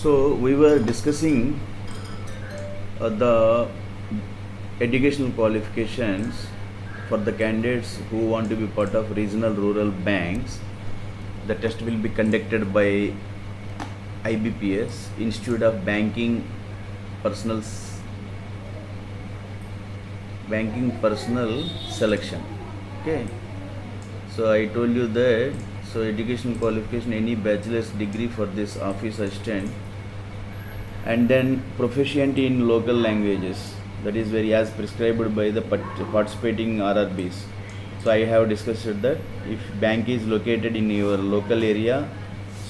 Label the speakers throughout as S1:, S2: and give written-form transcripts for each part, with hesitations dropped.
S1: So we were discussing the educational qualifications for the candidates who want to be part of regional rural banks. The test will be conducted by IBPS, Institute of Personal Personal Selection. Okay. So I told you that educational qualification, any bachelor's degree for this office assistant, and then proficient in local languages, that is very as prescribed by the participating RRBs. So I have discussed that if bank is located in your local area,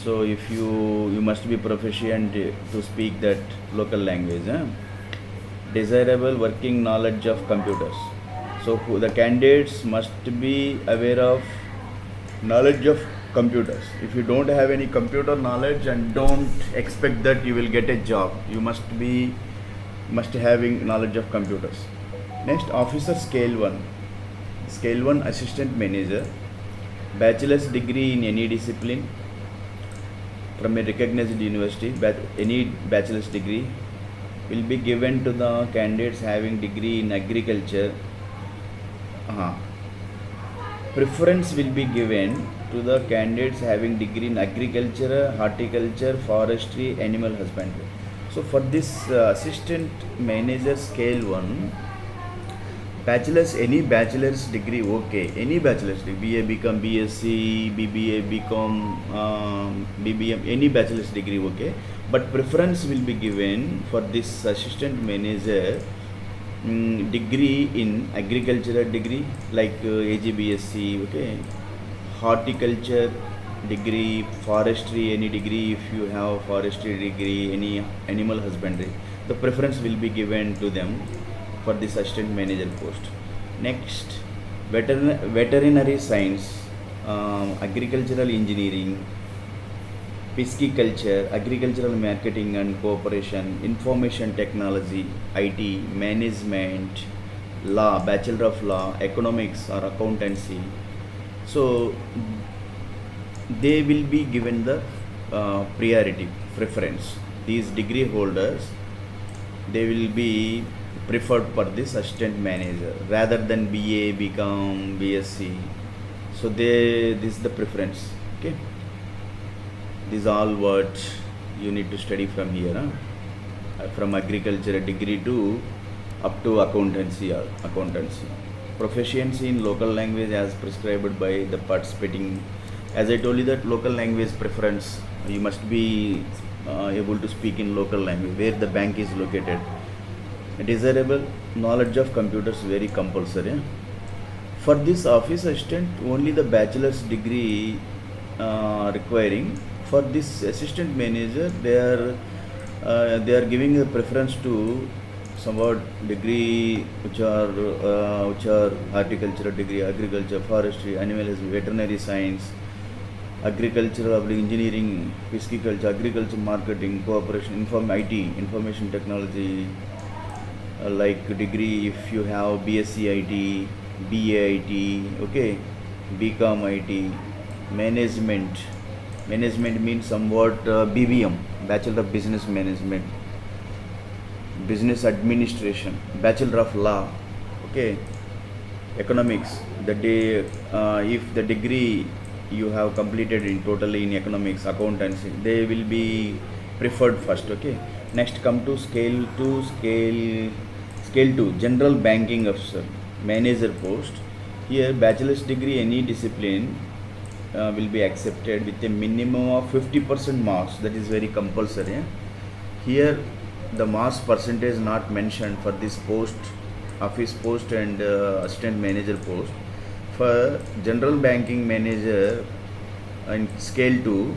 S1: so if you must be proficient to speak that local language. Desirable working knowledge of computers. So the candidates must be aware of knowledge of computers. If you don't have any computer knowledge, and don't expect that you will get a job, you must having knowledge of computers. Next, officer scale 1 assistant manager, bachelor's degree in any discipline from a recognized university. Any bachelor's degree will be given to the candidates having degree in agriculture. Preference will be given to the candidates having degree in agriculture, horticulture, forestry, animal husbandry. So for this assistant manager scale 1, any bachelor's degree, okay, any bachelor's degree, BA, BCom, BSc, BBA, BCom, BBM, any bachelor's degree, okay, but preference will be given for this assistant manager degree in agricultural degree like AGBSc, okay, horticulture degree, forestry, any degree if you have forestry degree, any animal husbandry, the preference will be given to them for this assistant manager post. Next, veterinary science, agricultural engineering, pisciculture, agricultural marketing and cooperation, information technology, IT, management, law, bachelor of law, economics or accountancy. So they will be given the preference. These degree holders, they will be preferred for this assistant manager rather than BA, BCom, BSc. So this is the preference. Okay. These all what you need to study from here, from agriculture degree to up to accountancy. Proficiency in local language as prescribed by the participating. As I told you that local language preference, you must be able to speak in local language where the bank is located. Desirable knowledge of computers very compulsory. For this office assistant, only the bachelor's degree requiring. For this assistant manager, they are giving a preference to somewhat degree which are horticultural degree, agriculture, forestry, animalism, veterinary science, agricultural engineering, pisciculture, agriculture marketing, cooperation, IT, information technology, like degree if you have BSc IT, BA IT, okay, BCom IT, management means somewhat BBM, Bachelor of Business Management, Business Administration, Bachelor of Law, okay, economics, if the degree you have completed in totally in economics, accountancy, they will be preferred first. Okay. Next, come to scale 2, general banking officer, manager post. Here bachelor's degree any discipline will be accepted with a minimum of 50% marks. That is very compulsory. Here the marks percentage not mentioned for this post, office post and assistant manager post. For general banking manager in scale 2,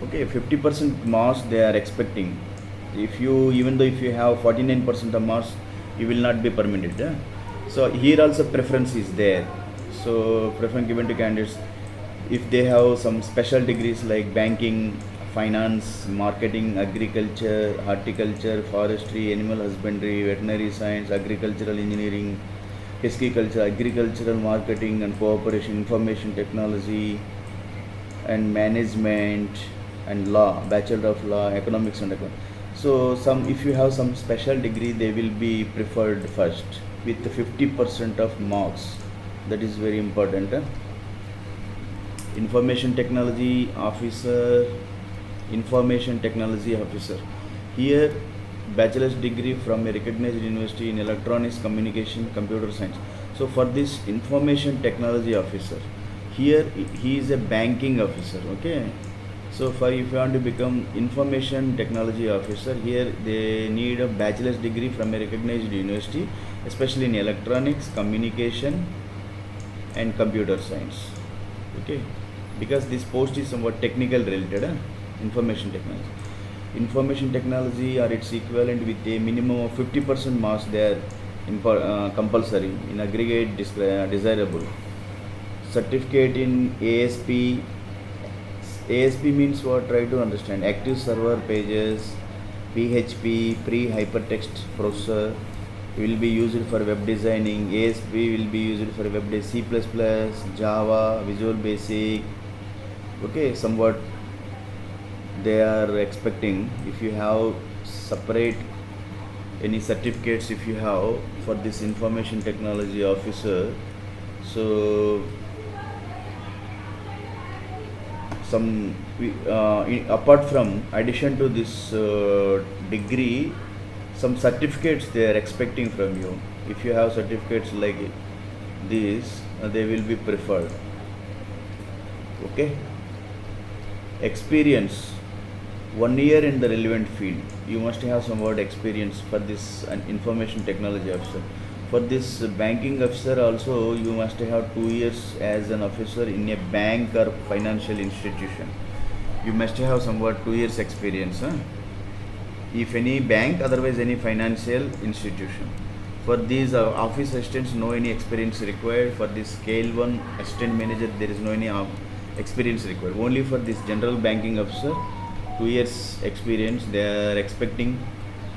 S1: okay, 50% marks they are expecting. Even though if you have 49% of marks, you will not be permitted. So here also preference is there. So preference given to candidates if they have some special degrees like banking, finance, marketing, agriculture, horticulture, forestry, animal husbandry, veterinary science, agricultural engineering, pisciculture, agricultural marketing and cooperation, information technology and management and law, bachelor of law, economics and economics. So some, if you have some special degree, they will be preferred first with 50% of marks. That is very important. Information technology officer, information technology officer. Here, bachelor's degree from a recognized university in electronics, communication, computer science. So for this information technology officer, here he is a banking officer. Okay. So for, if you want to become information technology officer, here they need a bachelor's degree from a recognized university, especially in electronics, communication and computer science. Okay, because this post is somewhat technical related. Information technology. Information technology or its equivalent with a minimum of 50% marks, they are compulsory, in aggregate desirable. Certificate in ASP. ASP means what? Try to understand. Active server pages, PHP, pre-hypertext processor will be used for web designing. ASP will be used for web design. C++, Java, Visual Basic. Okay, somewhat they are expecting. If you have separate any certificates, if you have for this information technology officer, so some apart from addition to this degree, some certificates they are expecting from you. If you have certificates like these, they will be preferred. Okay. Experience, 1 year in the relevant field. You must have somewhat experience for this information technology officer. For this banking officer also, you must have 2 years as an officer in a bank or financial institution. You must have somewhat 2 years experience. If any bank, otherwise any financial institution. For these office assistants, no any experience required. For this scale 1 assistant manager, there is no any experience required. Only for this general banking officer, 2 years experience they are expecting.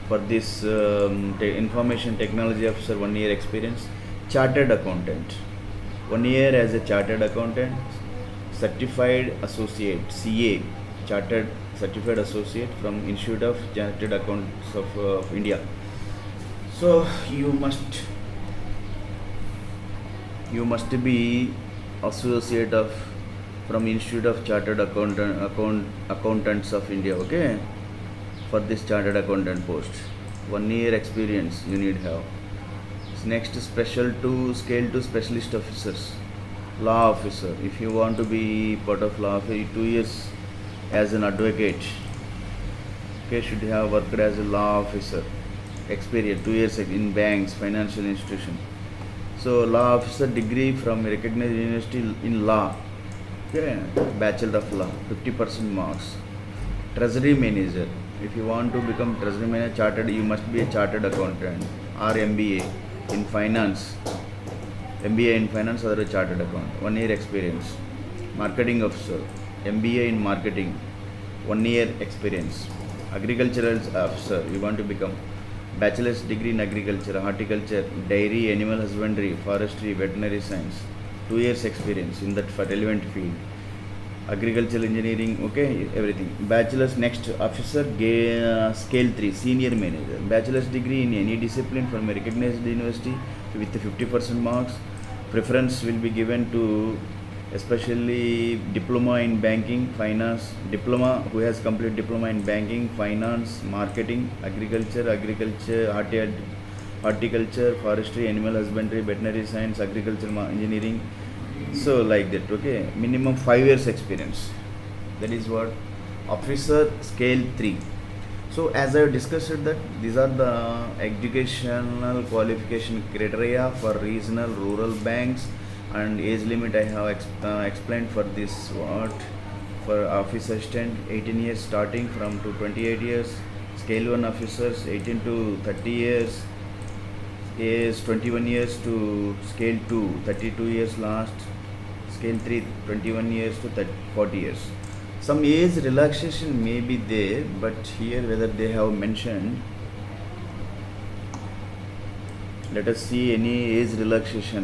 S1: For this information technology officer, 1 year experience. Chartered accountant, 1 year as a chartered accountant. Certified associate, CA, chartered certified associate from Institute of Chartered Accountants of India. So you must be associate of from Institute of Chartered Accountants of India. Okay, for this chartered accountant post, 1 year experience you need have. Next, scale 2 specialist officers, law officer. If you want to be part of law office, 2 years as an advocate. Okay, should have worked as a law officer experience, 2 years in banks, financial institution. So law officer degree from a recognized university in law. Okay, bachelor of law, 50% marks. Treasury manager, if you want to become treasury manager, chartered, you must be a chartered accountant or MBA in finance. MBA in finance or a chartered accountant, 1 year experience. Marketing officer, MBA in marketing, 1 year experience. Agricultural officer, you want to become bachelor's degree in agriculture, horticulture, dairy, animal husbandry, forestry, veterinary science, 2 years experience in that for relevant field. Agricultural engineering, okay, everything. Bachelor's next officer, scale 3, senior manager. Bachelor's degree in any discipline from a recognized university with 50% marks. Preference will be given to especially diploma in banking, finance, diploma who has complete diploma in banking, finance, marketing, agriculture, horticulture, forestry, animal husbandry, veterinary science, agriculture, engineering. So like that. Okay, minimum 5 years experience. That is what officer scale 3. So as I have discussed that these are the educational qualification criteria for regional rural banks, and age limit I have explained for this. What for office assistant, 18 years starting from to 28 years. Scale 1 officers, 18 to 30 years. Age 21 years to scale 2, 32 years last. Scale 3, 21 years to 40 years. Some age relaxation may be there, but here whether they have mentioned, let us see any age relaxation.